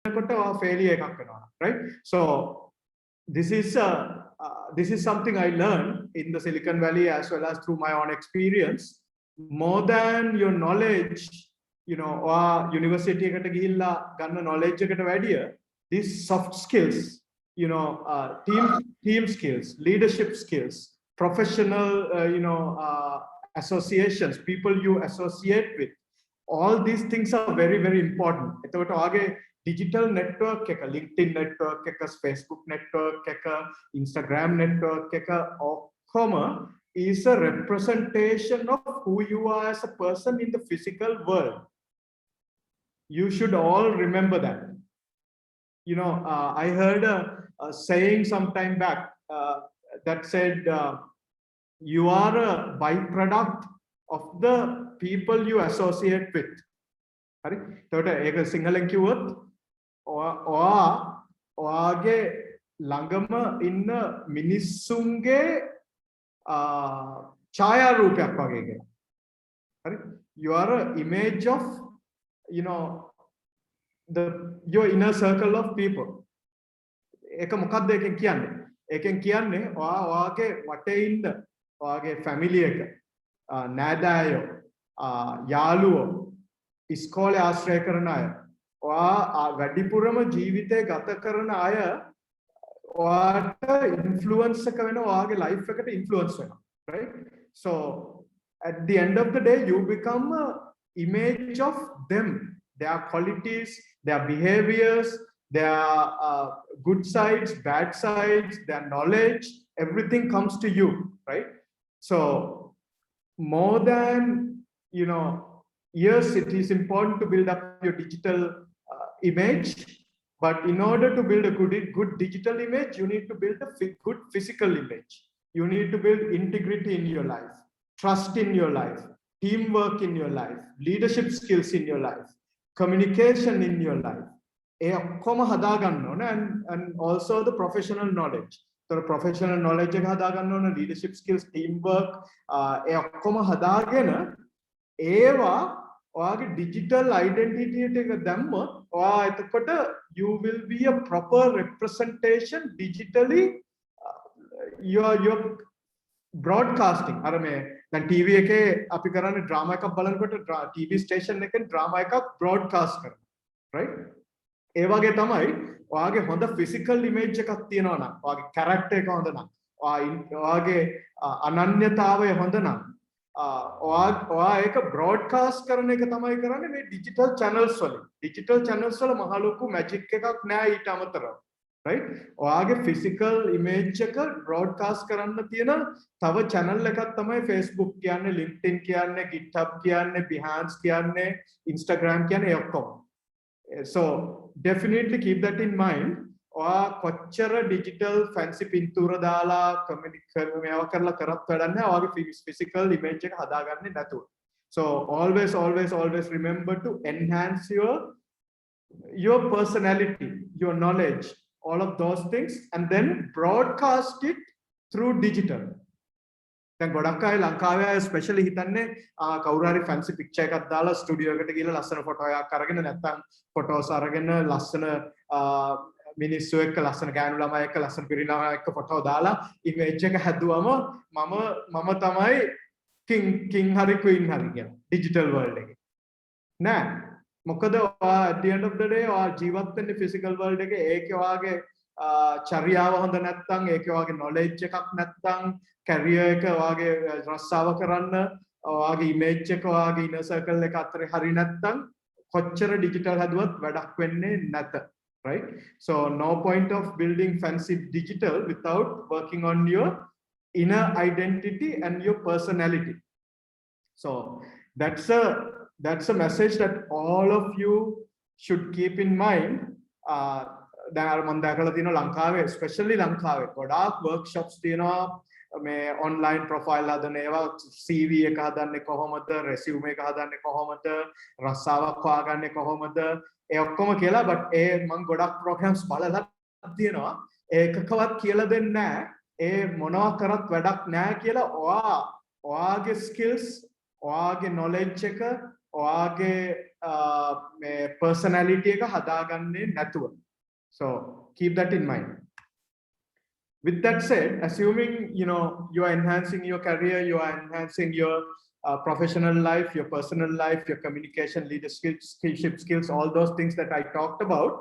failure එකක් වෙනවා, right? So this is something I learned in the Silicon Valley as well as through my own experience. More than your knowledge, or university එකට ගිහිල්ලා ගන්න knowledge එකට වැඩිය, these soft skills, team skills, leadership skills, professional, associations, people you associate with, all these things are very, very important. එතකොට ආගේ digital network එක, LinkedIn network එක, Facebook network එක, Instagram network එක ඔක්කොම is a representation of who you are as a person in the physical world. You should all remember that. I heard a saying some time back that said, you are a byproduct of the people you associate with. Hari? එතකොට ඒක සිංහලෙන් කිව්වොත් ඔයාගේ ළඟම ඉන්න මිනිස්සුන්ගේ ඡායාරූපයක් වගේ කියලා. හරි? You are an image of, your inner circle of people. ඒක මොකක්ද එකෙන් කියන්නේ? එකෙන් කියන්නේ ඔයාගේ වටේ ඉන්න ඔයාගේ family එක, නෑදෑයෝ, යාළුවෝ, ඉස්කෝලේ ආශ්‍රය කරන අය, ඔයා වැඩිපුරම ජීවිතේ ගත කරන අය ඔයාට influence එක වෙනවා, ඔයාගේ life එකට influence වෙනවා, right? So at the end of the day you become a image of them, their qualities, their behaviors, their good sides, bad sides, their knowledge, everything comes to you, right? So more than yes, it is important to build up your digital image, but in order to build a good digital image, you need to build a good physical image. You need to build integrity in your life, trust in your life, teamwork in your life, leadership skills in your life, communication in your life. And also the professional knowledge. So professional knowledge එක හදාගන්න ඕන, leadership skills, teamwork, ඒ ඔක්කොම හදාගෙන ඒවා ඔයාගේ digital identity එක දැම්මොත් ඔයා එතකොට you will be a proper representation digitally. You're broadcasting. අර මේ දැන් TV එකේ අපි කරන්නේ drama එකක් බලනකොට TV station එකෙන් drama එකක් broadcast කරනවා, right? ඒ වගේ තමයි ඔයාගේ හොඳ physical image එකක් තියෙනවා නම්, ඔයාගේ character එක හොඳ නම්, ඔයාගේ අනන්‍යතාවය හොඳ නම්, ඔයා ඒක broadcast කරන එක තමයි කරන්නේ මේ digital channels වලින්. Digital channels වල මහ ලොකු magic එකක් නෑ ඊට අමතරව, right? ඔයාගේ physical image එක broadcast කරන්න තියෙන තව channel එකක් තමයි Facebook කියන්නේ, LinkedIn කියන්නේ, GitHub කියන්නේ, Behance කියන්නේ, Instagram කියන්නේ ඔක්කොම. So definitely keep that in mind. ඔයා කොච්චර digital fancy පින්තූර දාලා communicate මේවා කරලා කරත් වැඩක් නැහැ ඔයාගේ physical image එක හදාගන්නේ නැතුව. So always remember to enhance your personality, your knowledge, all of those things, and then broadcast it through digital. දැන් ගොඩක් අය ලංකාවේ අය ස්පෙෂලි හිතන්නේ කවුරු හරි fancy picture එකක් දාලා ස්ටුඩියෝ එකට ගිහලා ලස්සන ෆොටෝ එකක් අරගෙන නැත්නම් ෆොටෝස් අරගෙන ලස්සන මිනිස්සු එක්ක ලස්සන ගෑනු ළමයි එක්ක ලස්සන පිරිමි ළමයි එක්ක ෆොටෝ දාලා ඉමේජ් එක හැදුවම මම තමයි කිං හරි ක්වීන් හරි කියන ඩිජිටල් වර්ල්ඩ් එකේ නෑ මොකද at the end of the day ඔයා ජීවත් වෙන්නේ ෆිසිකල් වර්ල්ඩ් එකේ ඒකේ ඔයාගේ චර්යාව හොඳ නැත්නම් ඒකේ ඔයාගේ knowledge එකක් නැත්නම් career එක ඔයාගේ රස්සාව කරන්න ඔයාගේ image එක ඔයාගේ inner circle එක අතරේ හරි නැත්නම් කොච්චර digital හදුවත් වැඩක් වෙන්නේ නැත. Right? So no point of building fancy digital without working on your inner identity and your personality. So that's a message that all of you should keep in mind. දැන් මම දැකලා තියෙනවා ලංකාවේ especially ලංකාවේ ගොඩාක් workshops තියෙනවා මේ online profile හදන ඒවා CV එක හදන්නේ කොහොමද resume එක හදන්නේ කොහොමද රස්සාවක් හොයාගන්නේ කොහොමද ඒ ඔක්කොම කියලා but ඒ මම ගොඩක් programs බලලා තියෙනවා ඒකකවත් කියලා දෙන්නේ නැහැ ඒ මොනවා කරත් වැඩක් නැහැ කියලා ඔයාගේ skills ඔයාගේ knowledge එක ඔයාගේ මේ personality එක හදාගන්නේ නැතුව. So keep that in mind. With that said, assuming you are enhancing your career, you are enhancing your professional life, your personal life, your communication, leadership skills, all those things that I talked about,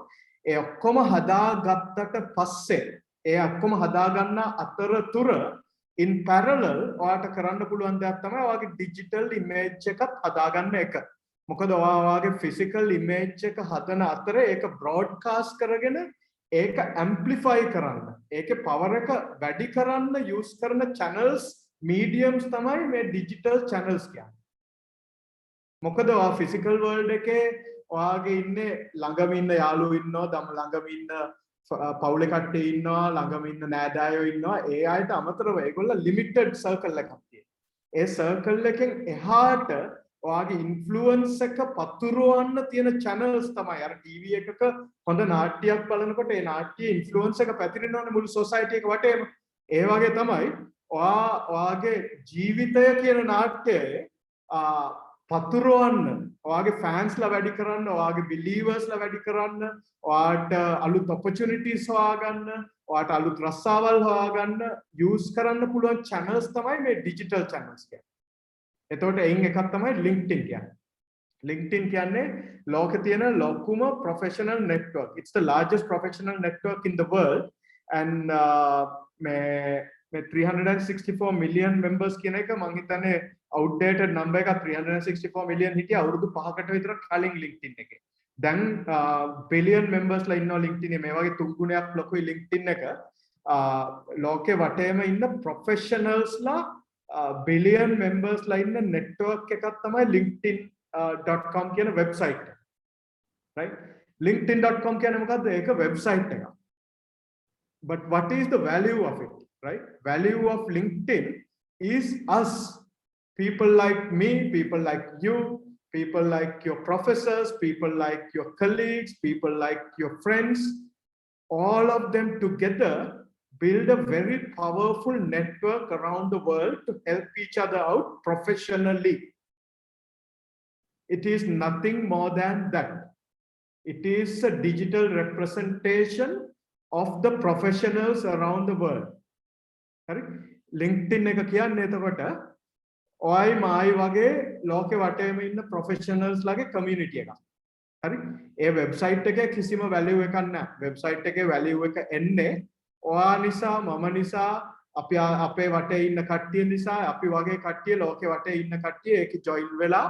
ඒ ඔක්කොම හදාගත්තට පස්සේ ඒ ඔක්කොම හදාගන්න අතරතුර in parallel ඔයාට කරන්න පුළුවන් දෙයක් තමයි ඔයාගේ digital image එකත් හදාගන්න එක. මොකද ඔයාගේ physical image එක හදන අතරේ ඒක broadcast කරගෙන ඒක amplify කරන්න, ඒකේ power එක වැඩි කරන්න use කරන channels, mediums තමයි මේ digital channels කියන්නේ. මොකද ඔයා physical world එකේ ඔයාගේ ඉන්නේ ළඟම ඉන්න යාළුවෝ ඉන්නවා, ළඟම ඉන්න පවුලේ කට්ටිය ඉන්නවා, ළඟම ඉන්න නෑදෑයෝ ඉන්නවා. ඒ අයට අමතරව ඒගොල්ලෝ limited circle එකක් තියෙනවා. ඒ circle එකෙන් එහාට ඔයාගේ influence එක පතුරවන්න තියෙන channels තමයි අර TV එකක හොඳ නාට්‍යයක් බලනකොට ඒ නාට්‍යයේ influence එක පැතිරෙනවනේ මුළු society එක වටේම. ඒ වගේ තමයි ඔයාගේ ජීවිතය කියන නාට්‍යයේ පතුරවන්න, ඔයාගේ fansලා වැඩි කරන්න, ඔයාගේ believersලා වැඩි කරන්න, ඔයාට අලුත් opportunities හොයාගන්න, ඔයාට අලුත් රස්සාවල් හොයාගන්න use කරන්න පුළුවන් channels තමයි මේ digital channels කියන්නේ. එතකොට එයින් එකක් තමයි LinkedIn කියන්නේ. LinkedIn කියන්නේ ලෝකේ තියෙන ලොකුම professional network. It's the largest professional network in the world, and මේ 364 million members කියන එක මම හිතන්නේ outdated number එකක්. 364 million හිටිය අවුරුදු 5කට විතර කලින් LinkedIn එකේ. දැන් billion members ලා ඉන්නවා LinkedIn එකේ. මේ වගේ තුන් ගුණයක් ලොකුයි LinkedIn එක. ලෝකේ වටේම ඉන්න professionals ලා billion members ලා ඉන්න network එකක් තමයි linkedin.com කියන website එක. Right? linkedin.com කියන්නේ මොකද්ද? ඒක website එකක්. But what is the value of it? Right? Value of LinkedIn is us, people like me, people like you, people like your professors, people like your colleagues, people like your friends, all of them together build a very powerful network around the world to help each other out professionally. It is nothing more than that. It is a digital representation of the professionals around the world. LinkedIn එක කියන්නේ එතකොට ඔයයි මායි වගේ ලෝකෙ වටේම ඉන්න professionals ලාගේ community එකක්. හරි? ඒ website එකේ කිසිම value එකක් නැහැ. website එකේ value එක එන්නේ ඔයා නිසා, මම නිසා, අපේ වටේ ඉන්න කට්ටිය නිසා, අපි වගේ කට්ටිය ලෝකෙ වටේ ඉන්න කට්ටිය ඒකේ join වෙලා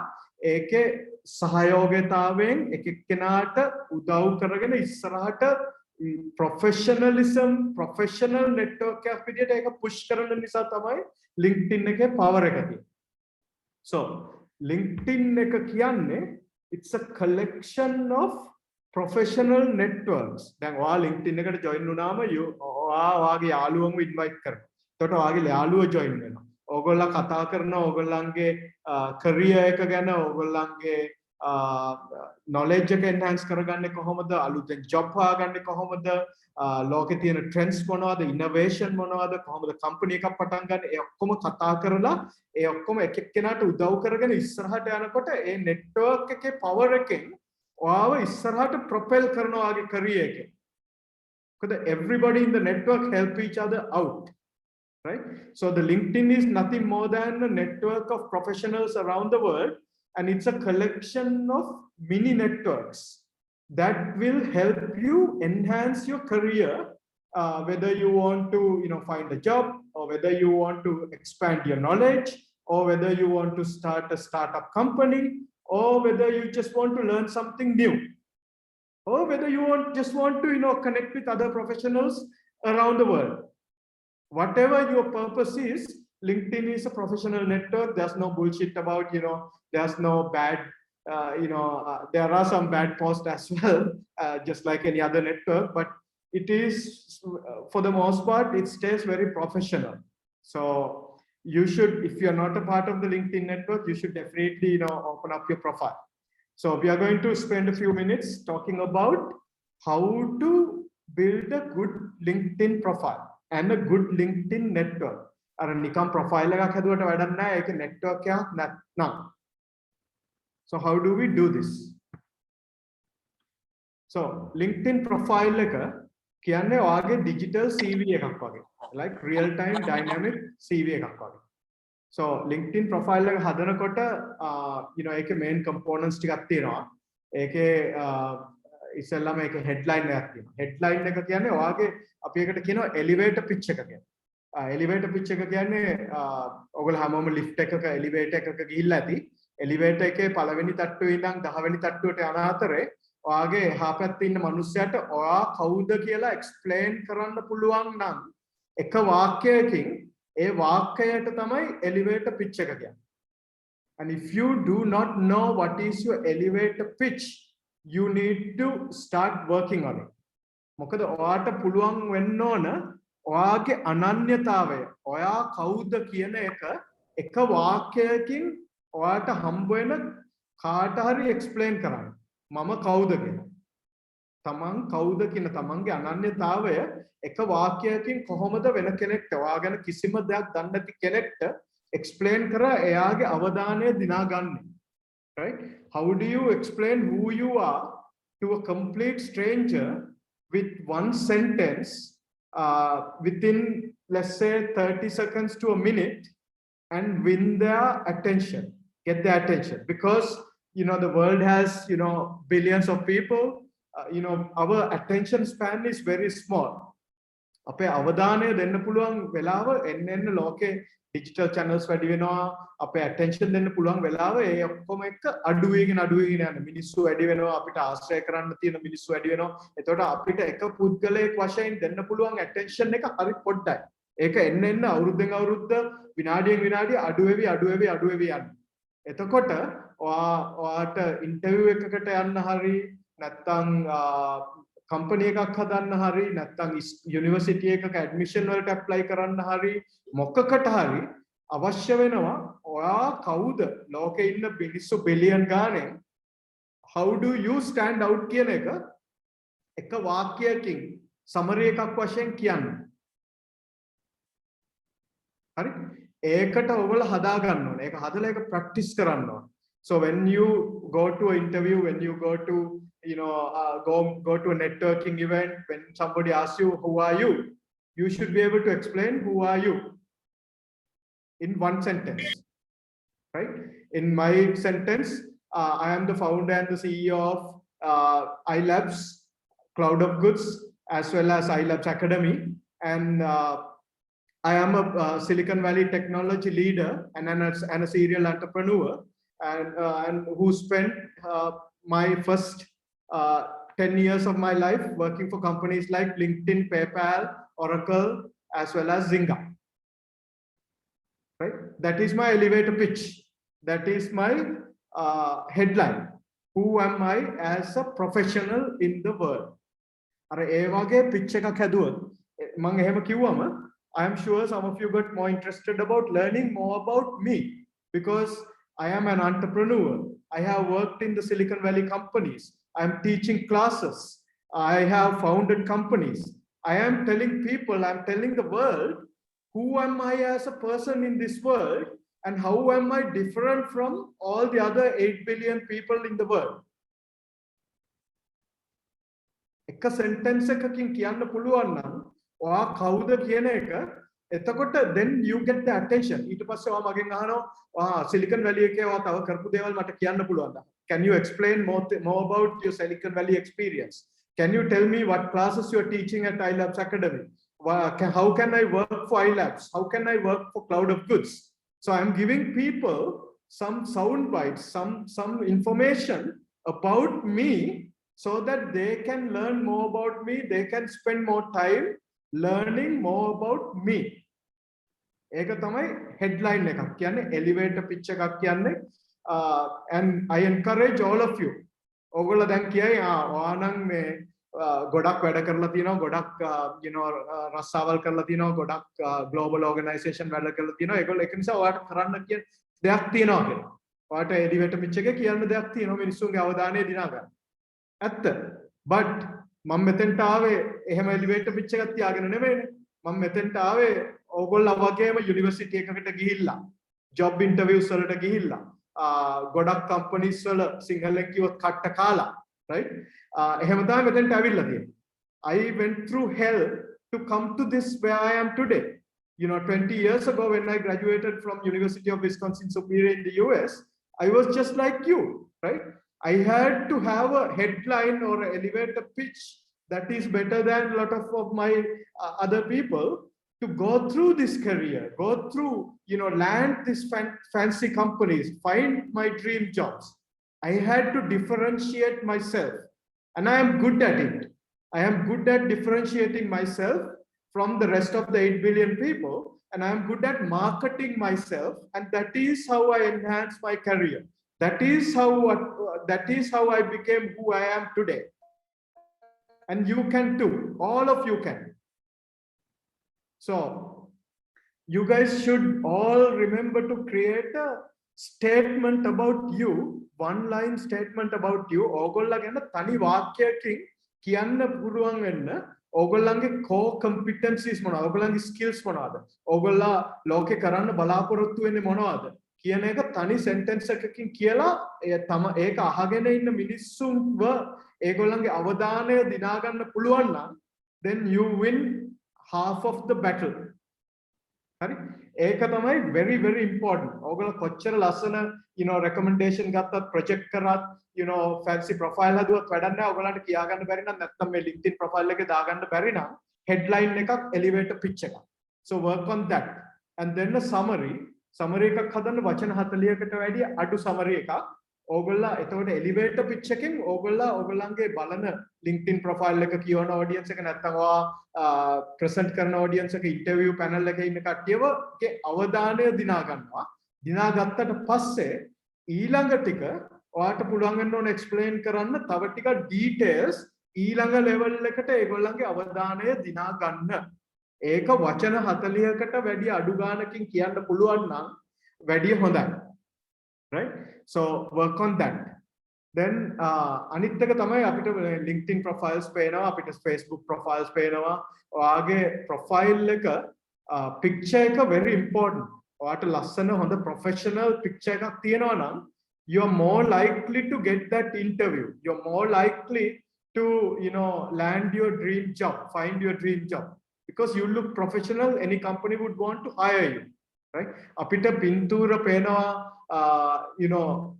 ඒකේ සහයෝගතාවයෙන් එක එක්කෙනාට උදව් කරගෙන ඉස්සරහට professionalism, professional network එකක් විදිහට ඒක push කරන නිසා තමයි LinkedIn එකේ power එක තියෙන්නේ. So LinkedIn එක කියන්නේ it's a collection of professional networks. දැන් ඔයා LinkedIn එකට join වුණාම ඔයාගේ යාළුවන්ව invite කරනවා. එතකොට ඔයාගේ යාළුවෝ join වෙනවා. ඕගොල්ලෝ කතා කරනවා ඕගොල්ලන්ගේ career එක ගැන, ඕගොල්ලන්ගේ knowledge එක enhance කරගන්නේ කොහොමද, අලුතෙන් job හොයාගන්නේ කොහොමද, ලෝකේ තියෙන trends මොනවද, innovation මොනවද, කොහොමද company එකක් පටන් ගන්න, ඒ ඔක්කොම කතා කරලා ඒ ඔක්කොම එක එක්කෙනාට උදව් කරගෙන ඉස්සරහට යනකොට ඒ network එකේ power එකෙන් ඔයාව ඉස්සරහට propel කරනවා ආගේ career එකේ. because everybody in the network help each other out, right? So the LinkedIn is nothing more than a network of professionals around the world, and it's a collection of mini networks that will help you enhance your career, whether you want to find a job, or whether you want to expand your knowledge, or whether you want to start a startup company, or whether you just want to learn something new, or whether you just want to connect with other professionals around the world. Whatever your purpose is, LinkedIn is a professional network. There's no bullshit about there's no bad there are some bad posts as well, just like any other network, but it is for the most part it stays very professional. So you should, if you're not a part of the LinkedIn network, you should definitely open up your profile. So we are going to spend a few minutes talking about how to build a good LinkedIn profile and a good LinkedIn network. අර නිකම් profile එකක් හදුවට වැඩක් නැහැ, ඒක network එකක් නැත්නම්. So how do we do this? So LinkedIn profile එක කියන්නේ ඔයාගේ digital CV එකක් වගේ. Like real time dynamic CV එකක් වගේ. So LinkedIn profile එක හදනකොට you know ඒකේ main components ටිකක් තියෙනවා. ඒකේ ඉස්සෙල්ලාම ඒකේ headline එකක් තියෙනවා. Headline එක කියන්නේ ඔයාගේ අපි ඒකට කියනවා elevator pitch එක කියලා. Elevator pitch එක කියන්නේ ඔයගොල්ලෝ හැමෝම lift එකක elevator එකක ගිහිල්ලා ඇති. Elevator එකේ පළවෙනි තට්ටුවේ ඉඳන් 10 වෙනි තට්ටුවට යන අතරේ ඔයාගේ එහා පැත්තේ ඉන්න මිනිස්සයාට ඔයා කවුද කියලා explain කරන්න පුළුවන් නම් එක වාක්‍යයකින් ඒ වාක්‍යයට තමයි elevator pitch එක කියන්නේ. And if you do not know what is your elevator pitch, you need to start working on it. මොකද ඔයාට පුළුවන් වෙන්න ඕන ඔයාගේ අනන්‍යතාවය ඔයා කවුද කියන එක වාක්‍යයකින් ඔයාට හම්බ වෙන කාට හරි explain කරන්න. මම කවුද කියලා. තමන් කවුද කියන තමන්ගේ අනන්‍යතාවය එක වාක්‍යයකින් කොහොමද වෙන කෙනෙක්ට ඔයා ගැන කිසිම දෙයක් දන්නේ නැති කෙනෙක්ට explain කර එයාගේ අවධානය දිනා ගන්න. Right? How do you explain who you are to a complete stranger with one sentence within, let's say, 30 seconds to a minute and win their attention, get their attention? Because you know the world has, you know, billions of people. You know, our attention span is very small. අපේ අවධානය දෙන්න පුළුවන් වෙලාව එන්න ලෝකේ digital channels වැඩි වෙනවා. අපේ attention දෙන්න පුළුවන් වෙලාව ඒ ඔක්කොම එක අඩු වෙගෙන යන මිනිස්සු වැඩි වෙනවා. අපිට ආශ්‍රය කරන්න තියෙන මිනිස්සු වැඩි වෙනවා. එතකොට අපිට එක පුද්ගලයෙක් වශයෙන් දෙන්න පුළුවන් attention එක හරි පොඩ්ඩයි. ඒක එන්න අවුරුද්දෙන් අවුරුද්ද විනාඩියෙන් විනාඩිය අඩු වෙවි යනවා. එතකොට ඔයාට ඉන්ටර්විව් එකකට යන්න හරි නැත්නම් කම්පැනි එකක් හදන්න හරි නැත්නම් යුනිවර්සිටි එකක ඇඩ්මිෂන් වලට ඇප්ලයි කරන්න හරි මොකකට හරි අවශ්‍ය වෙනවා ඔයා කවුද ලෝකේ ඉන්න මිනිස්සු බිලියන් ගානේ how do you stand out කියන එක වාක්‍යයකින් සමරි එකක් වශයෙන් කියන්න. හරි ඒකට ඔයගොල්ලෝ හදා ගන්න ඕනේ. ඒක හදලා ඒක ප්‍රැක්ටිස් කරන්න ඕනේ. So when you go to an interview, when you go to, you know, go to a networking event, when somebody asks you who are you, you should be able to explain who are you in one sentence, right? In my sentence, I am the founder and the CEO of iLabs, Cloud of Goods, as well as iLabs Academy, and I am a Silicon Valley technology leader and a serial entrepreneur. And who spent my first 10 years of my life working for companies like LinkedIn, PayPal, Oracle, as well as Zynga. Right? That is my elevator pitch. That is my headline. Who am I as a professional in the world? අර ඒ වගේ pitch එකක් හැදුවොත් මම එහෙම කිව්වම I am sure some of you got more interested about learning more about me, because I am an entrepreneur. I have worked in the Silicon Valley companies. I am teaching classes. I have founded companies. I am telling people, I am telling the world, who am I as a person in this world and how am I different from all the other 8 billion people in the world. එක sentence එකකින් කියන්න පුළුවන් නම් ඔයා කවුද කියන එක එතකොට then you get the attention. ඊට පස්සේ ඔයා මගෙන් අහනවා Silicon Valley එකේ ඔයා තව කරපු දේවල් මට කියන්න පුළුවන්ද? Can you explain more about your Silicon Valley experience? Can you tell me what classes you are teaching at iLabs Academy? How can I work for iLabs? How can I work for Cloud of Goods? So I'm giving people some sound bites, some information about me so that they can learn more about me. They can spend more time learning more about me. ඒක තමයි headline එකක් කියන්නේ elevator pitch එකක් කියන්නේ. And I encourage all of you. ඔයගොල්ලෝ දැන් කියයි ඔයා නම් මේ ගොඩක් වැඩ කරලා තියෙනවා, ගොඩක් you know රස්සාවල් කරලා තියෙනවා, ගොඩක් global organization වැඩ කරලා තියෙනවා. ඒගොල්ලෝ ඒක නිසා ඔයාට කරන්න කියන දෙයක් තියෙනවා කියලා. ඔයාට elevator pitch එකේ කියන්න දෙයක් තියෙනවා මිනිස්සුන්ගේ අවධානය දිනා ගන්න. ඇත්ත. But මම මෙතෙන්ට ආවේ එහෙම elevator pitch එකක් තියාගෙන නෙමෙයිනේ. මම මෙතෙන්ට ආවේ ඕගොල්ලෝ වගේම යුනිවර්සිටි එකකට ගිහිල්ලා job interviews වලට ගිහිල්ලා ගොඩක් companies වල සිංහලෙන් කිව්වොත් කට්ට කාලා, right? එහෙම තමයි මෙතෙන්ට ඇවිල්ලා තියෙන්නේ. I went through hell to come to this where I am today. You know, 20 years ago when I graduated from University of Wisconsin Superior in the US, I was just like you, right? I had to have a headline or an elevator pitch that is better than a lot of my other people to go through this career, go through, you know, land these fancy companies, find my dream jobs. I had to differentiate myself, and I am good at it. I am good at differentiating myself from the rest of the 8 billion people, and I am good at marketing myself, and that is how I enhanced my career. That is how I became who I am today. And you can too. All of you can. So you guys should all remember to create a statement about you, one line statement about you. ඕගොල්ලෝ ගැන තනි වාක්‍යයකින් කියන්න පුළුවන් වෙන්න ඕගොල්ලන්ගේ core competencies මොනවද? ඕගොල්ලන්ගේ skills මොනවද? ඕගොල්ලෝ ලෝකේ කරන්න බලාපොරොත්තු වෙන්නේ මොනවද? කියන එක තනි sentence එකකින් කියලා ඒක අහගෙන ඉන්න මිනිස්සුන්ව ඒගොල්ලන්ගේ අවධානය දිනා ගන්න පුළුවන් නම් then you win half of the battle. හරි? ඒක තමයි very very important. ඕගොල්ලෝ කොච්චර ලස්සන you know recommendation ගත්තත් project කරත් you know fancy profile හදුවත් වැඩක් නැහැ. ඕගොල්ලන්ට කියා ගන්න බැරි නම් නැත්නම් මේ LinkedIn profile එකේ දා ගන්න බැරි නම් headline එකක් elevator pitch එකක්. So work on that. And then a summary එකක් හදන්න වචන 40කට වැඩි අඩු summary එකක්. ඕගොල්ලෝ එතකොට elevator pitch එකෙන් ඕගොල්ලන්ගේ බලන LinkedIn profile එක කියවන audience එක නැත්නම් ඔයා present කරන audience එක interview panel එකේ ඉන්න කට්ටියවගේ අවධානය දිනා ගන්නවා. දිනා ගත්තට පස්සේ ඊළඟ ටික ඔයාට පුළුවන් වෙන්න ඕන explain කරන්න තව ටිකක් details ඊළඟ level එකට ඒගොල්ලන්ගේ අවධානය දිනා ගන්න. ඒක වචන 40කට වැඩි අඩු ගානකින් කියන්න පුළුවන් නම් වැඩි හොඳයි. Right? So work on that. Then අනිත් එක තමයි අපිට LinkedIn profiles පේනවා, අපිට Facebook profiles පේනවා. ඔයාගේ profile එක picture එක very important. ඔයාට ලස්සන හොඳ professional picture එකක් තියෙනවා නම් you are more likely to get that interview. You're more likely to, you know, land your dream job, find your dream job. Because you look professional, any company would want to hire you, right? Apita pintura pena, you know,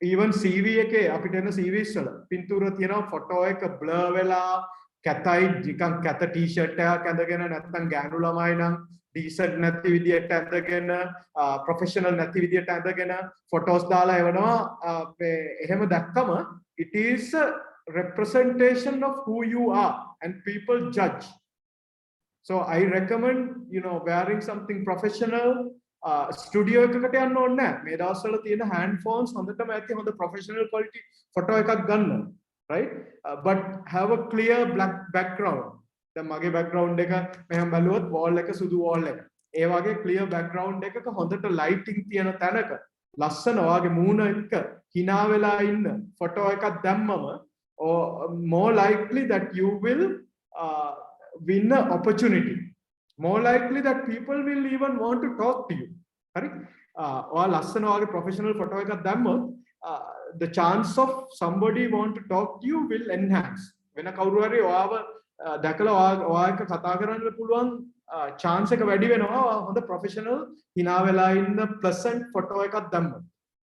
even CV eke apita na CV sala pintura thiyena photo එක blur වෙලා කැතයි නිකන් කැත t-shirt එකක් ඇඳගෙන නැත්නම් ගෑනු ළමයි නම් decent නැති විදියට ඇඳගෙන professional නැති විදියට ඇඳගෙන photos දාලා එවනවා එහෙම දැක්කම it is a representation of who you are and people judge. So I recommend, you know, wearing something professional. Studio එකකට යන්න ඕනේ නැහැ. මේ දවස්වල තියෙන hand phones හොඳටම ඇති හොඳ professional quality photo එකක් ගන්න, right? But have a clear black background. දැන් මගේ background එක මෙහෙම බලුවොත් wall එක සුදු wall එක. ඒ වගේ clear background එකක හොඳට lighting තියෙන තැනක ලස්සන ඔයාගේ මූණ එක්ක hina වෙලා ඉන්න photo එකක් දැම්මම or more likely that you will win an opportunity. More likely that people will even want to talk to you. Hari? Or lassana or professional photo ekak dammot the chance of somebody want to talk to you will enhance. When a kawuru hari oyawa dakala oya එක කතා කරන්න පුළුවන් chance එක වැඩි වෙනවා හොඳ professional hina වෙලා ඉන්න pleasant photo එකක් dammot.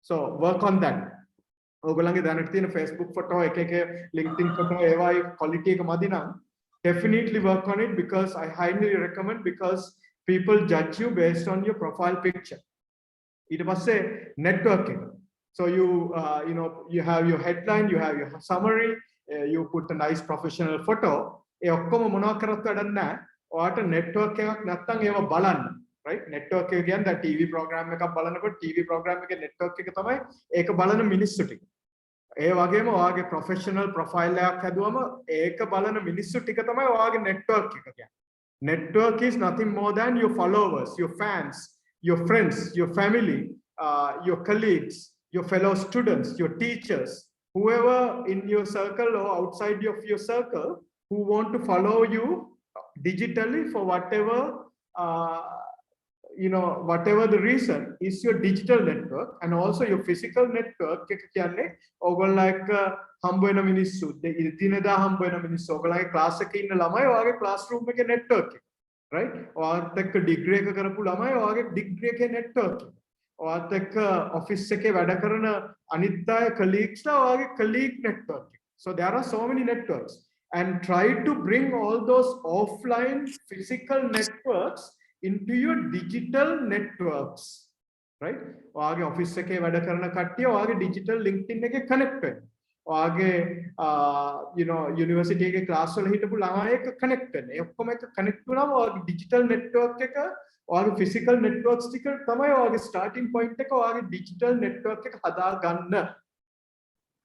So work on that. ඔයගොල්ලන්ගේ දැනට තියෙන Facebook photo එක LinkedIn photo ඒවායි quality එක මදි නම් definitely work on it, because I highly recommend, because people judge you based on your profile picture. It was a networking. So you know, you have your headline, you have your summary, you put a nice professional photo. ඒ ඔක්කොම මොනවා කරත් වැඩක් නැහැ. ඔයාට network එකක් නැත්තම් ඒව බලන්න. Right? Network එක කියන්නේ TV program එකක් බලනකොට TV program එකේ network එක තමයි ඒක බලන මිනිස්සු ටික. ඒ වගේම ඔයාගේ professional profile එකක් හැදුවම ඒක බලන මිනිස්සු ටික තමයි ඔයාගේ network එක කියන්නේ. Network is nothing more than your followers, your fans, your friends, your family, your colleagues, your fellow students, your teachers, whoever in your circle or outside of your circle who want to follow you digitally for whatever you know, whatever the reason, is your digital network and also your physical network එක කියන්නේ ඕගොල්ලෝ එක්ක හම්බ වෙන මිනිස්සු දිනදා හම්බ වෙන මිනිස්සු ඕගොල්ලන්ගේ ක්ලාස් එකේ ඉන්න ළමයි ඔයාගේ ක්ලාස් රූම් එකේ network එක right ඔයාත් එක්ක ඩිග්‍රී එක කරපු ළමයි ඔයාගේ ඩිග්‍රී එකේ network එක ඔයාත් එක්ක ඔෆිස් එකේ වැඩ කරන අනිත් අය colleagues ලා ඔයාගේ colleague network එක so there are so many networks and try to bring all those offline physical networks into your digital networks right ඔයාගේ ඔෆිස් එකේ වැඩ කරන කට්ටිය ඔයාගේ digital LinkedIn එකේ connect වෙන්න ඔයාගේ you know university එකේ class වල හිටපු ළමයි එක්ක connect වෙන්න ඒ ඔක්කොම එක්ක connect වුණාම ඔයාගේ digital network එක ඔයාගේ physical networks ටික තමයි ඔයාගේ starting point එක ඔයාගේ digital network එක හදා ගන්න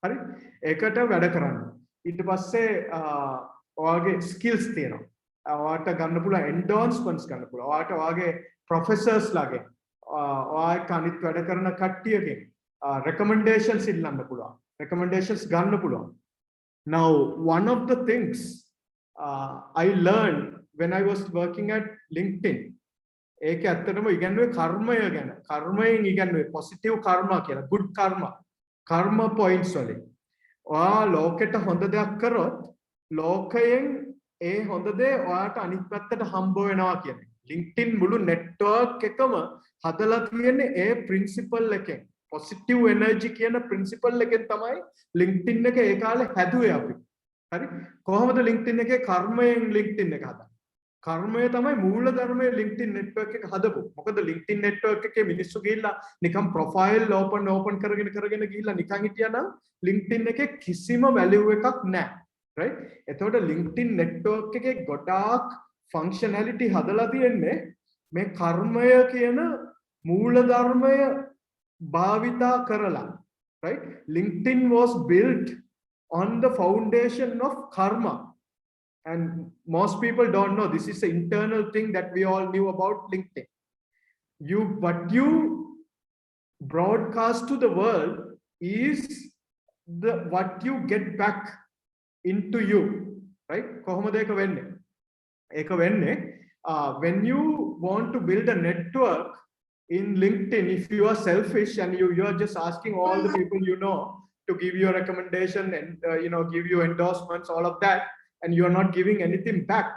හරි ඒකට වැඩ කරන්න ඊට පස්සේ ඔයාගේ skills තියෙනවා ඔයාට ගන්න පුළුවන් endorsements ගන්න පුළුවන් ඔයාට ඔයාගේ professors ලාගේ ඔයා කනිත් වැඩ කරන කට්ටියගේ recommendations ඉල්ලන්න පුළුවන් recommendations ගන්න පුළුවන් now one of the things I learned when I was working at LinkedIn ඒක ඇත්තටම ඉගෙනුවේ කර්මය ගැන කර්මයෙන් ඉගෙනුවේ positive karma කියලා good karma points වලින් ඔයා ලෝකෙට හොඳ දෙයක් කරොත් ලෝකයෙන් ඒ හොඳ දේ ඔයාට අනිත් පැත්තට හම්බ වෙනවා කියන්නේ LinkedIn මුළු network එකම හදලා තියෙන්නේ ඒ principle එකෙන් positive energy කියන principle එකෙන් තමයි LinkedIn එක ඒ කාලේ හැදුවේ අපි හරි කොහොමද LinkedIn එකේ කර්මයෙන් LinkedIn එක හදන්නේ කර්මය තමයි මූල ධර්මයේ LinkedIn network එක හදපු මොකද LinkedIn network එකේ මිනිස්සු ගිහිල්ලා නිකන් profile open කරගෙන ගිහිල්ලා නිකන් හිටියානම් LinkedIn එකේ කිසිම value එකක් නැහැ right එතකොට LinkedIn network එකේ ගොඩාක් functionality හදලා තියෙන්නේ මේ කර්මය කියන මූල ධර්මය භාවිතා කරලා right LinkedIn was built on the foundation of karma and most people don't know this is an internal thing that we all knew about LinkedIn what you broadcast to the world is what you get back into you right කොහොමද ඒක වෙන්නේ when you want to build a network in LinkedIn if you are selfish and you are just asking all the people you know to give you a recommendation and you know give you endorsements all of that and you are not giving anything back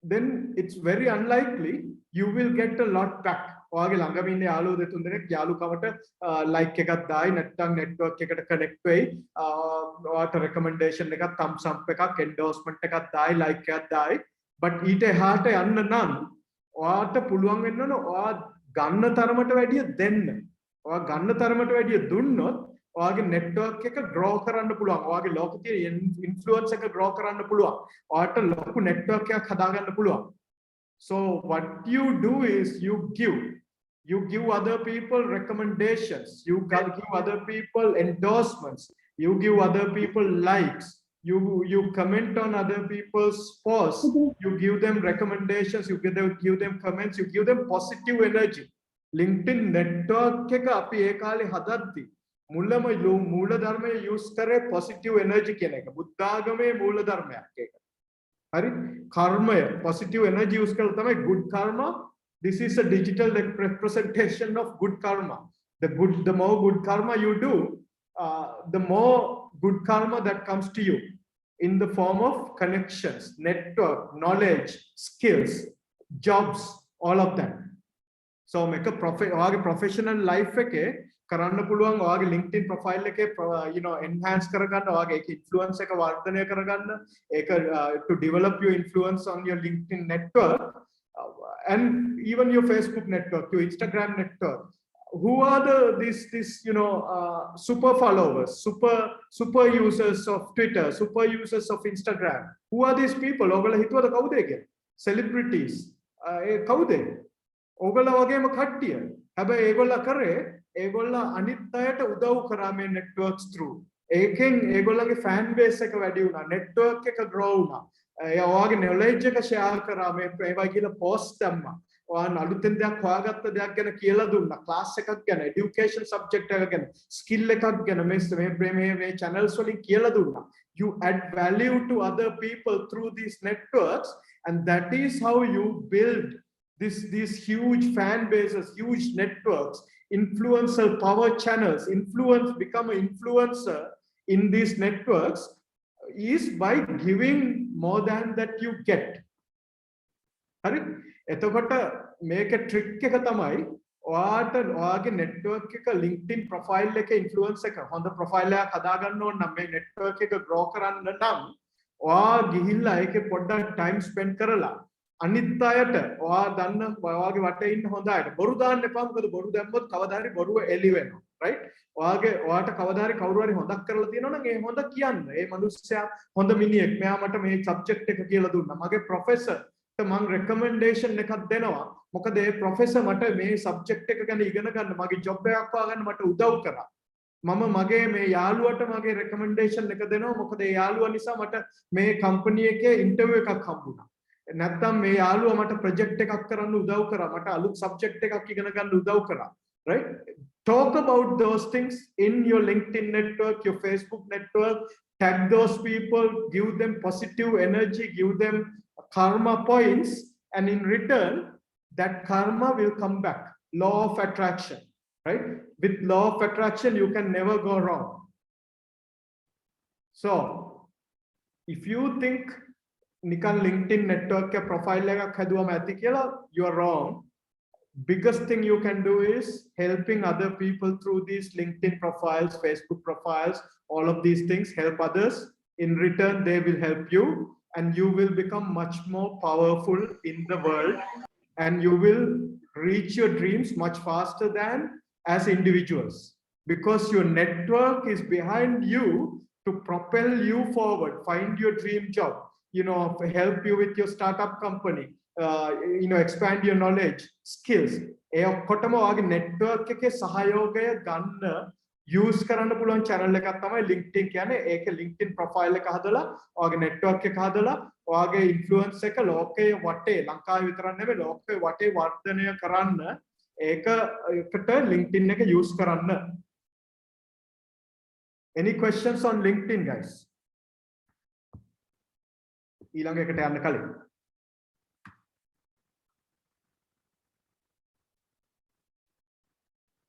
then it's very unlikely you will get a lot back ඔයාගේ ළඟම ඉන්න යාළුවෝ දෙතුන් දෙනෙක් යාළුකමට like එකක් දායි නැත්නම් network එකට connect වෙයි ඔයාට recommendation එකක් thumbs up එකක් endorsement එකක් දායි like එකක් දායි but ඊට එහාට යන්න නම් ඔයාට පුළුවන් වෙන්න ඕන ඔයා ගන්න තරමට වැඩිය දෙන්න ඔයා ගන්න තරමට වැඩිය දුන්නොත් ඔයාගේ network එක grow කරන්න පුළුවන් ඔයාගේ ලෝකෙ තියෙන influence එක grow කරන්න පුළුවන් ඔයාට ලොකු network එකක් හදාගන්න පුළුවන් so what you do is you give other people recommendations you give other people endorsements you give other people likes you comment on other people's posts you give them recommendations you give them comments you give them positive energy LinkedIn network එක අපි ඒ කාලේ හදද්දි මුලම මූල ධර්මයේ use කරේ positive energy කියන එක බුද්ධ ආගමේ මූල ධර්මයක් ඒක හරි කර්මය positive energy use කරලා තමයි good karma this is a digital representation of good karma the more good karma you do the more good karma that comes to you in the form of connections network knowledge skills jobs all of that so make a professional life එකේ කරන්න පුළුවන් ඔයාගේ LinkedIn profile එකේ you know enhance කරගන්න ඔයාගේ ඒක influence එක වර්ධනය කරගන්න ඒක to develop your influence on your LinkedIn network and even your Facebook network your Instagram network who are these you know super followers super users of Twitter super users of Instagram who are these people ඔයගොල්ලෝ හිතුවද කවුද ඒක celebrities ඒ කවුද ඔයගොල්ලෝ වගේම කට්ටිය හැබැයි ඒගොල්ලෝ කරේ ඒගොල්ලෝ අනිත් අයට උදව් කරා මේ networks through ඒකෙන් ඒගොල්ලන්ගේ fan base එක වැඩි වුණා network එක grow වුණා ඔයාගේ knowledge එක share කරා මේ ඒවා කියලා post දැම්මා ඔයා අලුතෙන් දෙයක් හොයාගත්ත දෙයක් ගැන කියලා දුන්නා class එකක් ගැන education subject එකක් ගැන skill එකක් ගැන මේ channels වලින් කියලා දුන්නා you add value to other people through these networks and that is how you build these huge fan bases, huge networks, influencer power channels, become an influencer in these networks is by giving more than that you get. හරි එතකොට මේක trick එක තමයි ඔයාට ඔයාගේ network එක LinkedIn profile එක influence එක හොඳ profile එකක් හදාගන්න ඕන නම් මේ network එක grow කරන්න නම් ඔයා ගිහිල්ලා ඒකේ පොඩ්ඩක් time spend කරලා අනිත් අයට ඔයා දන්න ඔයාගේ වටේ ඉන්න හොඳ අයට බොරු දාන්න එපා මොකද බොරු දැම්මොත් කවදා හරි බොරුව එළි වෙනවා right ඔයාට කවදා හරි කවුරු හරි හොඳක් කරලා තියෙනවා නම් ඒ හොඳ කියන්න ඒ මිනිස්සයා හොඳ මිනිහෙක් මෙයා මට මේ subject එක කියලා දුන්නා මගේ professor මම recommendation එකක් දෙනවා මොකද ඒ professor මට මේ subject එක ගැන ඉගෙන ගන්න මගේ job එකක් හොයාගන්න මට උදව් කරා මම මගේ මේ යාළුවට මගේ recommendation එක දෙනවා මොකද ඒ යාළුවා නිසා මට මේ company එකේ interview එකක් හම්බුණා නැත්නම් මේ යාළුවා මට project එකක් කරන්න උදව් කරා මට අලුත් subject එකක් ඉගෙන ගන්න උදව් කරා right talk about those things in your LinkedIn network your Facebook network tag those people give them positive energy give them karma points and in return that karma will come back law of attraction right with law of attraction you can never go wrong so if you think nikan LinkedIn network ke profile ekak haduwama ඇති කියලා you are wrong biggest thing you can do is helping other people through these LinkedIn profiles Facebook profiles all of these things help others in return they will help you and you will become much more powerful in the world and you will reach your dreams much faster than as individuals because your network is behind you to propel you forward find your dream job you know help you with your startup company you know expand your knowledge skills ඒ ඔක්කොටම ඔයාගේ network එකේ සහයෝගය ගන්න use කරන්න පුළුවන් channel එකක් තමයි LinkedIn කියන්නේ ඒකේ LinkedIn profile එක හදලා ඔයාගේ network එක හදලා ඔයාගේ influence එක ලෝකයේ වටේ ලංකාවේ විතරක් නෙවෙයි ලෝකයේ වටේ වර්ධනය කරන්න ඒකට LinkedIn එක use කරන්න any questions on LinkedIn guys ඊළඟ එකට යන්න කලින්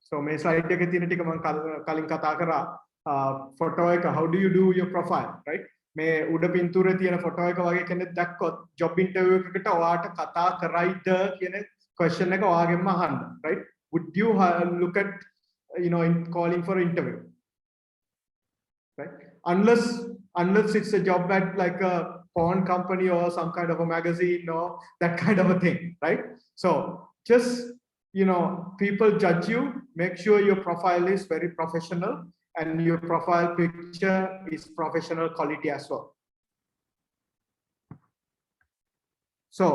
so මේ slide එකේ තියෙන ටික මම කලින් කතා කරා photo එක how do you do your profile right මේ උඩ පින්තූරේ තියෙන photo එක වගේ කෙනෙක් දැක්කොත් job interview එකකට ඔයාට කතා කරයිද කියන question එක ඔයාගෙන්ම අහන්න right would you look at you know in calling for interview right unless it's a job at like a porn company or some kind of a magazine or that kind of a thing right so just you know people judge you make sure your profile is very professional and your profile picture is professional quality as well so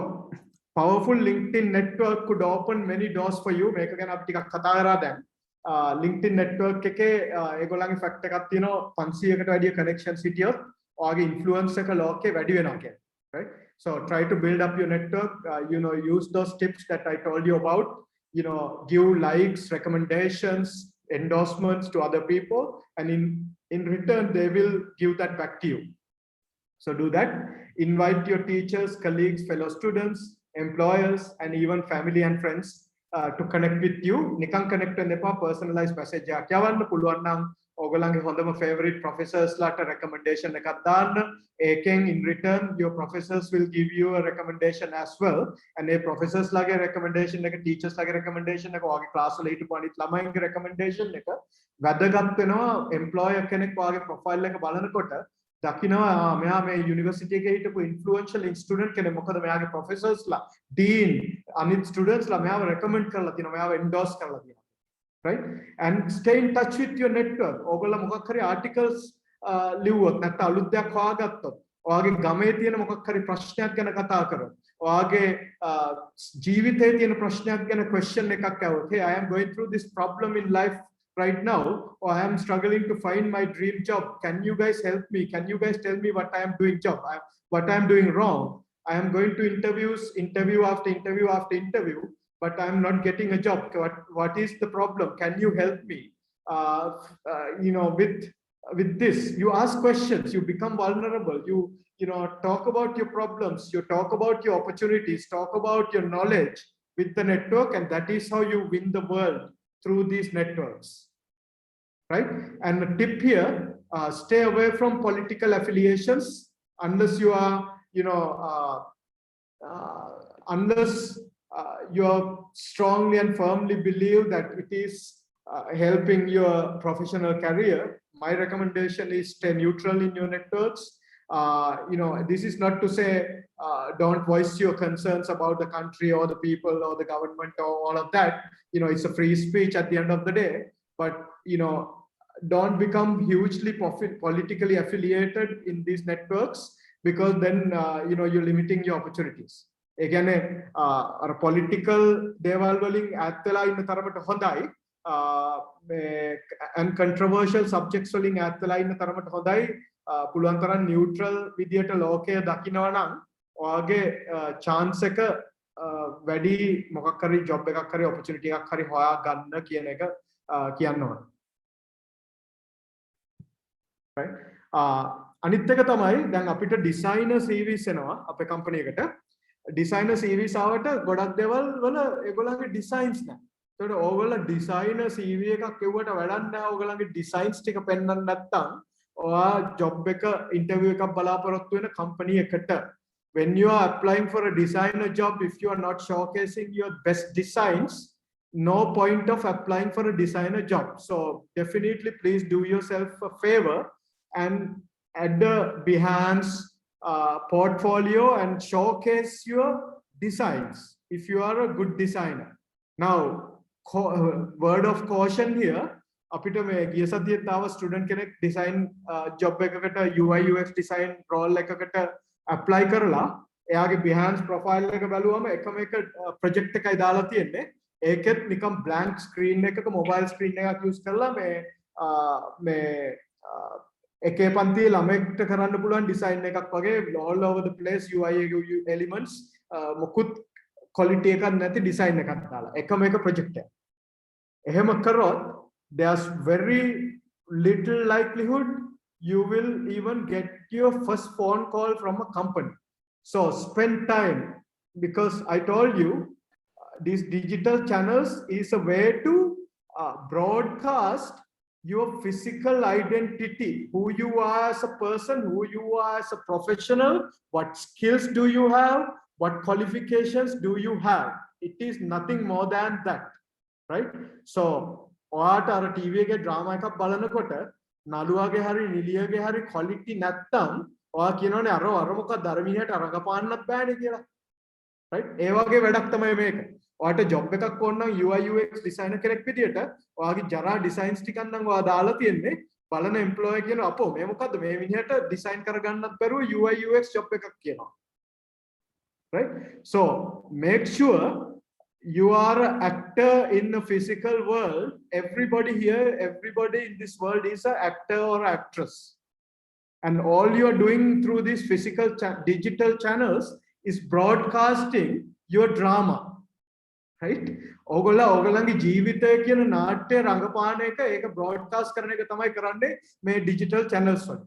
powerful LinkedIn network could open many doors for you මේක ගැන අපි ටිකක් කතා කරා දැන් LinkedIn network එකේ ඒගොල්ලන්ගේ fact එකක් තියෙනවා 500කට වැඩිය connections හිටියොත් ඔයාගේ influence එක ලෝකේ වැඩි වෙනවා කියන්නේ right so try to build up your network you know use those tips that I told you about you know give likes recommendations endorsements to other people and in return they will give that back to you so do that invite your teachers colleagues fellow students employers and even family and friends to connect with you nikan connect වෙන්න එපා personalized message එකක් යවන්න පුළුවන් නම් ඔයගොල්ලන්ගේ හොඳම favorite professors ලාට recommendation එකක් දාන්න ඒකෙන් in return your professors will give you a recommendation as well and A professors ලාගේ recommendation එක teachers ලාගේ recommendation එක ඔයාගේ class වල හිටපු අනිත් ළමයින්ගේ recommendation එක වැදගත් වෙනවා employer කෙනෙක් ඔයාගේ profile එක බලනකොට දකින්නවා මෙයා මේ යුනිවර්සිටි එකේ හිටපු influential student කෙනෙක් මොකද මෙයාගේ professors ලා dean අනිත් students ලා මෙයාව recommend කරලා තියෙනවා මෙයාව endorse කරලා තියෙනවා right and stay in touch with your network ඔයගොල්ලෝ මොකක් හරි articles ලිව්වොත් නැත්නම් අලුත් දෙයක් හොයාගත්තොත් ඔයාගේ ගමේ තියෙන මොකක් හරි ප්‍රශ්නයක් ගැන කතා කරොත් ඔයාගේ ජීවිතයේ තියෙන ප්‍රශ්නයක් ගැන question එකක් ඇහුවොත් hey I am going through this problem in life right now or I am struggling to find my dream job can you guys help me can you guys tell me what I am doing what I am doing wrong I am going to interview after interview but I am not getting a job what is the problem can you help me you know with this you ask questions you become vulnerable you know talk about your problems you talk about your opportunities talk about your knowledge with the network, and that is how you win the world through these networks, right? And the tip here, stay away from political affiliations unless you are, unless you strongly and firmly believe that it is helping your professional career. My recommendation is stay neutral in your networks. This is not to say don't voice your concerns about the country or the people or the government or all of that. It's a free speech at the end of the day, but don't become hugely politically affiliated in these networks, because then you're limiting your opportunities. Again, political දේවල් වලින් ඈත් වෙලා ඉන්න තරමට හොඳයි, and controversial subjects වලින් ඈත් වෙලා ඉන්න තරමට හොඳයි. පුළුවන් තරම් neutral විදියට ලෝකය දකිනවා නම් ඔයාගේ chance එක වැඩි මොකක් හරි job එකක් හරි opportunity එකක් හරි හොයා ගන්න කියන එක කියන්න ඕන. right? අනිත් එක තමයි දැන් අපිට designer CVs එනවා අපේ company එකට. designer CVs ආවට ගොඩක් දේවල් වල ඒගොල්ලන්ගේ designs නැහැ. ඒකට ඕගොල්ලෝ designer CV එකක් එව්වට වැඩක් නැහැ. ඕගොල්ලන්ගේ designs ටික පෙන්වන්න නැත්නම් ඔයා job එක interview එකක් බලාපොරොත්තු වෙන company එකට, when you are applying for a designer job, if you are not showcasing your best designs, no point of applying for a designer job. So definitely please do yourself a favor and add the Behance portfolio and showcase your designs if you are a good designer. Now, word of caution here, අපිට මේ ගිය සතියේ තාව student කෙනෙක් design job එකකට UI UX design roll එකකට apply කරලා එයාගේ Behance profile එක බැලුවම එකම එක ප්‍රොජෙක්ට් එකයි දාලා තියෙන්නේ. ඒකෙත් නිකන් බ්ලැන්ක් ස්ක්‍රීන් එකක මොබයිල් ස්ක්‍රීන් එකක් යූස් කරලා මේ එකේ පන්තියේ ළමෙක්ට කරන්න පුළුවන් ඩිසයින් එකක් වගේ all over the place UI elements මොකුත් quality එකක් නැති ඩිසයින් එකක් දාලා එකම එක ප්‍රොජෙක්ට් එක. එහෙම කරොත් there's very little likelihood you will even get your first phone call from a company. So spend time, because I told you these digital channels is a way to broadcast your physical identity, who you are as a person, who you are as a professional, what skills do you have, what qualifications do you have. It is nothing more than that, right? So ඔයාට අර TV එකේ drama එකක් බලනකොට නළුවාගේ හරි නිලියගේ හරි quality නැත්තම් ඔයා කියනෝනේ අර මොකක්ද අර මිනිහට අරගපාන්නත් බෑනේ කියලා. right? ඒ වගේ වැඩක් තමයි මේක. ඔයාට ජොබ් එකක් ඕන නම් UI UX ඩිසයිනර් කෙනෙක් විදියට ඔයාගේ ජරා ඩිසයින්ස් ටිකක් නම් ඔයා දාලා තියෙන්නේ. බලන එම්ප්ලොයර් කියන අපෝ මේ මොකද්ද මේ මිනිහට ඩිසයින් කරගන්නත් බැරුව UI UX ජොබ් එකක් කියනවා. right? So make sure you are an actor in the physical world. Everybody here, everybody in this world is an actor or actress. And all you are doing through these physical digital channels is broadcasting your drama. Right? ඕගොල්ලන්ගේ ජීවිතය කියන නාට්‍ය රංගපාන එක ඒක broadcast කරන එක තමයි කරන්නේ මේ digital channels වල.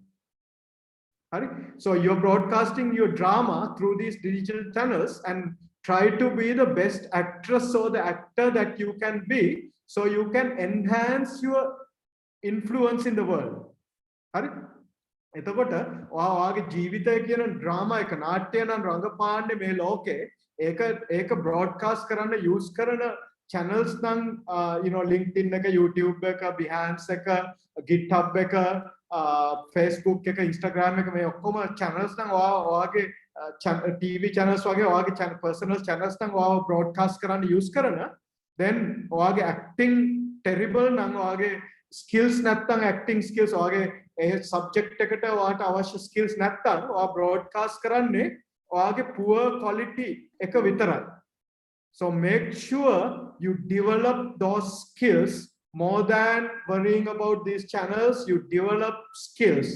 හරි? So you're broadcasting your drama through these digital channels and try to be the best actress or the actor that you can be, so you can enhance your influence in the world. හරි? එතකොට ඔයාගේ ජීවිතය කියන drama එක නාට්‍ය නම් රංගපාන්නේ මේ ලෝකේ ඒක broadcast කරන්න use කරන channels නම් LinkedIn එක, YouTube එක, Behance එක, GitHub එක, Facebook එක, Instagram එක මේ ඔක්කොම channels නම් ඔයාගේ TV channels වගේ ඔයාගේ personal channels නම් ඔයාව broadcast කරන්න use කරන, then ඔයාගේ acting terrible නම් ඔයාගේ skills නැත්තම් acting skills ඔයාගේ ඒ subject එකට ඔයාට අවශ්‍ය skills නැත්තම් ඔයා broadcast කරන්නේ ඔයාගේ poor quality එක විතරයි. So make sure you develop those skills more than worrying about these channels. You develop skills.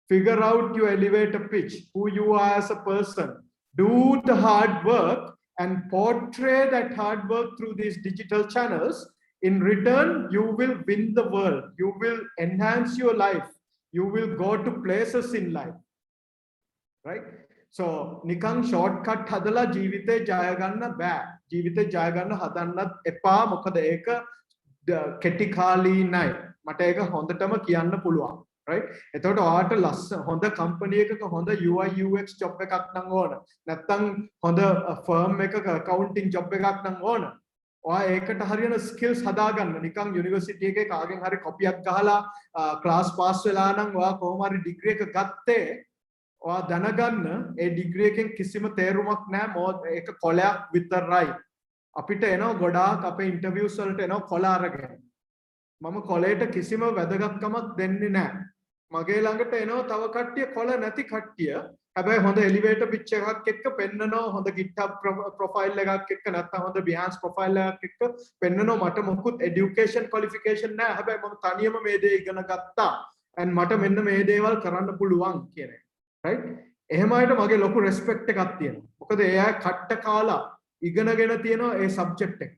Figure out your elevator pitch, who you are as a person. Do the hard work and portray that hard work through these digital channels. In return, you will win the world. You will enhance your life. You will go to places in life. Right? So, නිකන් shortcut හදලා ජීවිතේ ජය ගන්න බෑ. ජීවිතේ ජය ගන්න හදන්නත් එපා. මොකද ඒක කෙටි කාලීනයි. මට ඒක හොඳටම කියන්න පුළුවන්. right? එතකොට ඔයාට හොඳ කම්පැනි එකක හොඳ UI UX job එකක් නම් ඕන. නැත්නම් හොඳ ෆර්ම් එකක accounting job එකක් නම් ඕන. ඔයා ඒකට හරියන skills හදාගන්න. නිකන් යුනිවර්සිටි එකේ කාගෙන් හරි කොපියක් ගහලා ක්ලාස් පාස් වෙලා නම් ඔයා කොහොම හරි ඩිග්‍රී එක ගත්තේ. ඔයා දැනගන්න ඒ ඩිග්‍රී එකෙන් කිසිම තේරුමක් නැහැ. ඒක කොලයක් විතරයි. අපිට එනවා ගොඩාක් අපේ ඉන්ටර්විව්ස් වලට එනවා කොල අරගෙන. මම කොලේට කිසිම වැදගත්කමක් දෙන්නේ නැහැ. මගේ ළඟට එනවා තව කට්ටිය කොල නැති කට්ටිය. හැබැයි හොඳ එලිවේටර් පිච් එකක් එක්ක පෙන්නනවා, හොඳ GitHub ප්‍රොෆයිල් එකක් එක්ක නැත්නම් හොඳ Behance ප්‍රොෆයිල් එකක් එක්ක පෙන්නනවා මට මොකුත් এডুকেෂන් ක්වොලිෆිකේෂන් නැහැ. හැබැයි මම තනියම මේ දේ ඉගෙන ගත්තා. and මට මෙන්න මේ දේවල් කරන්න පුළුවන් කියන එක. right? එහෙම අයට මගේ ලොකු රෙස්පෙක්ට් එකක් තියෙනවා. මොකද ඒ අය කට්ට කාලා ඉගෙනගෙන තියෙනවා ඒ සබ්ජෙක්ට් එක.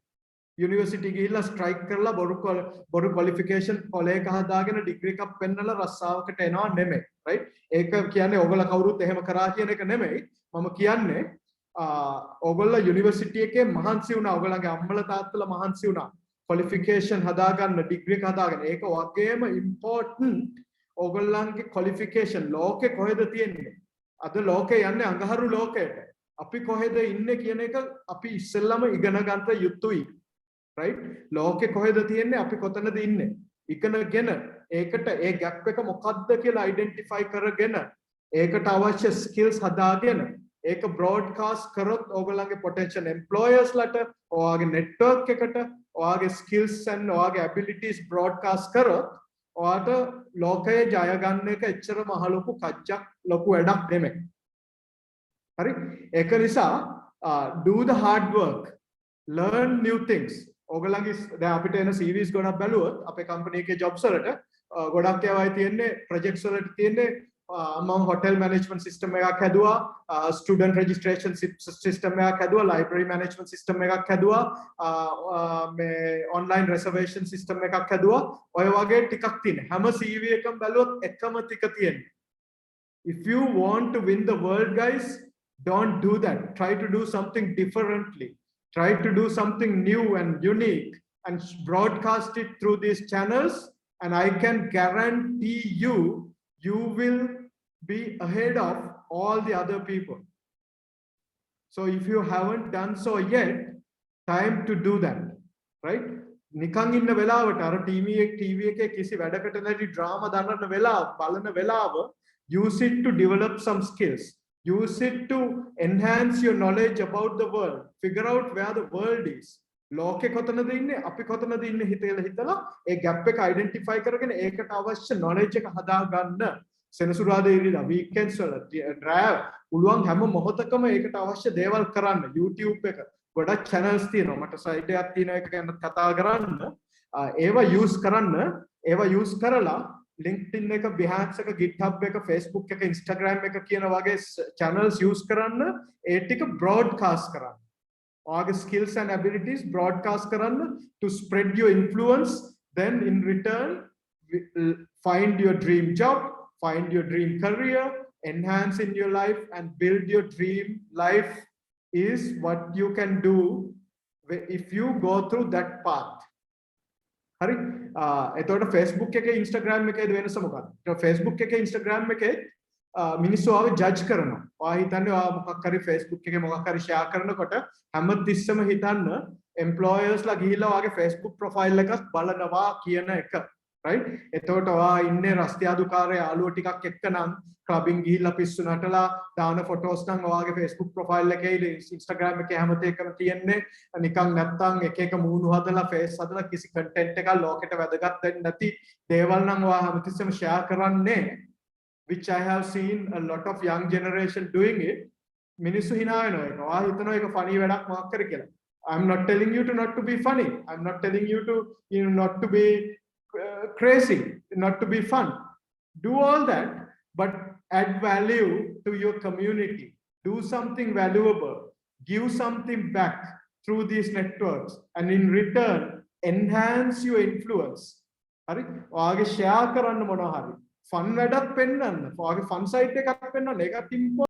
යුනිවර්සිටි ගිහිල්ලා ස්ට්‍රයික් කරලා බොරු ක්වොලිෆිකේෂන් කොලේක හදාගෙන ඩිග්‍රී එකක් පෙන්නලා රස්සාවකට එනවා නෙමෙයි. right? ඒක කියන්නේ ඕගොල්ලෝ කවුරුත් එහෙම කරා කියන එක නෙමෙයි. මම කියන්නේ ඕගොල්ලෝ යුනිවර්සිටි එකේ මහන්සි වුණා. ඕගොල්ලන්ගේ අම්මලා තාත්තලා මහන්සි වුණා. ක්වොලිෆිකේෂන් හදාගන්න, ඩිග්‍රී එක හදාගන්න. ඒක වගේම ඉම්පෝටන්ට්. ඕගොල්ලන්ගේ ක්වොලිෆිකේෂන් ලෝකේ කොහෙද තියෙන්නේ? අද ලෝකේ යන්නේ අඟහරු ලෝකයට. අපි කොහෙද ඉන්නේ කියන එක අපි ඉස්සෙල්ලම ඉගෙන ගන්න යුතුයි. right? ලෝකේ කොහෙද තියෙන්නේ? අපි කොතනද ඉන්නේ? ඉගෙනගෙන ඒකට ඒ ગેප් එක මොකක්ද කියලා අයිඩෙන්ටිෆයි කරගෙන ඒකට අවශ්‍ය ස්කිල්ස් හදාගෙන ඒක බ්‍රෝඩ්කාස්ට් කරොත් ඕගොල්ලන්ගේ පොටෙන්ෂල් එම්ප්ලොයර්ස් ලට ඔයාගේ නෙට්වර්ක් එකට ඔයාගේ ස්කිල්ස් and ඔයාගේ ඇබිලිටිස් බ්‍රෝඩ්කාස්ට් කරොත් ඔයාට ලෝකයේ ජය ගන්න එක එච්චර මහ ලොකු කච්චක් ලොකු වැඩක් නෙමෙයි. හරි? ඒක නිසා do the hard work, learn new things. ඕගොල්ලන්ගේ දැන් අපිට එන CVs ගොඩක් බැලුවොත් අපේ කම්පැනි එකේ jobs වලට ගොඩක් ඒවායි තියෙන්නේ ප්‍රොජෙක්ට්ස් වලට තියෙන්නේ මම හොටෙල් මැනේජ්මන්ට් සිස්ටම් එකක් හැදුවා, ස්ටුඩන්ට් රෙජිස්ට්‍රේෂන් සිස්ටම් එකක් හැදුවා, ලයිබ්‍රරි මැනේජ්මන්ට් සිස්ටම් එකක් හැදුවා, මේ ඔන්ලයින් රිසර්වේෂන් සිස්ටම් එකක් හැදුවා. ඔය වගේ ටිකක් තියෙනවා. හැම CV එකම බැලුවොත් එකම ටික තියෙනවා. If you want to win the world, guys, don't do that. Try to do something differently. Try to do something new and unique and broadcast it through these channels, and I can guarantee you, you will be ahead of all the other people. So if you haven't done so yet, time to do that, right? නිකන් ඉන්න වෙලාවට අර TV එකේ කිසි වැඩකට නැති drama දාන්න වෙලාව බලන වෙලාව use it to develop some skills. Use it to enhance your knowledge about the world. Figure out where the world is. ලෝකෙ කොතනද ඉන්නේ, අපි කොතනද ඉන්නේ හිතලා ඒ gap එක identify කරගෙන ඒකට අවශ්‍ය knowledge එක හදාගන්න. සෙනසුරාදා ඉරිදා weekends වල drive පුළුවන් හැම මොහොතකම ඒකට අවශ්‍ය දේවල් කරන්න. YouTube එක ගොඩක් channels තියෙනවා. මට site එකක් තියෙනවා ඒක ගැන කතා කරන්න. ඒවා use කරන්න. ඒවා use කරලා LinkedIn එක, Behance එක, GitHub එක, Facebook එක, Instagram එක කියන වගේ channels use කරන්න. ඒ ටික broadcast කරන්න. ඔයාගේ skills and abilities broadcast කරන්න to spread your influence. Then in return find your dream job, find your dream career, enhance in your life and build your dream life is what you can do if you go through that path. හරි? එතකොට Facebook එකේ Instagram එකේ වෙනස මොකක්ද? Facebook එකේ Instagram එකේ මිනිස්සු ආව ජජ් කරනවා. ඔයා හිතන්නේ ඔයා මොකක් හරි Facebook එකේ මොකක් හරි ෂෙයා කරනකොට හැමතිස්සෙම හිතන්න එම්ප්ලොයර්ස්ලා ගිහිල්ලා ඔයාගේ Facebook ප්‍රොෆයිල් එකක් බලනවා කියන එක. right? එතකොට ඔයා ඉන්නේ රස්තියාදුකාරය යාළුවෝ ටිකක් එක්ක නම් ක්ලබින් ගිහිල්ලා පිස්සු නටලා දාන ෆොටෝස් නම් ඔයාගේ Facebook ප්‍රොෆයිල් එකේ Instagram එකේ හැමතේකම තියෙන්නේ නිකන් නැත්තම් එක එක මූණු හදලා face හදලා කිසි content එකක් ලෝකෙට වැදගත් වෙන්නේ නැති දේවල් නම් ඔයා හැමතිස්සෙම share කරන්නේ, which I have seen a lot of young generation doing it. මිනිස්සු hina වෙනවා ඒක. ඔයා හිතනවා ඒක funny වැඩක් මොකක් කර කියලා. I'm not telling you to not to be funny. I'm not telling you to not to be crazy, not to be fun. Do all that, but add value to your community. Do something valuable. Give something back through these networks, and in return enhance your influence. හරි? ඔයාගේ share කරන්න මොනවා හරි fun වැඩක් පෙන්නන්න. ඔයාගේ fun site එකක් පෙන්නන්න. ඒකත්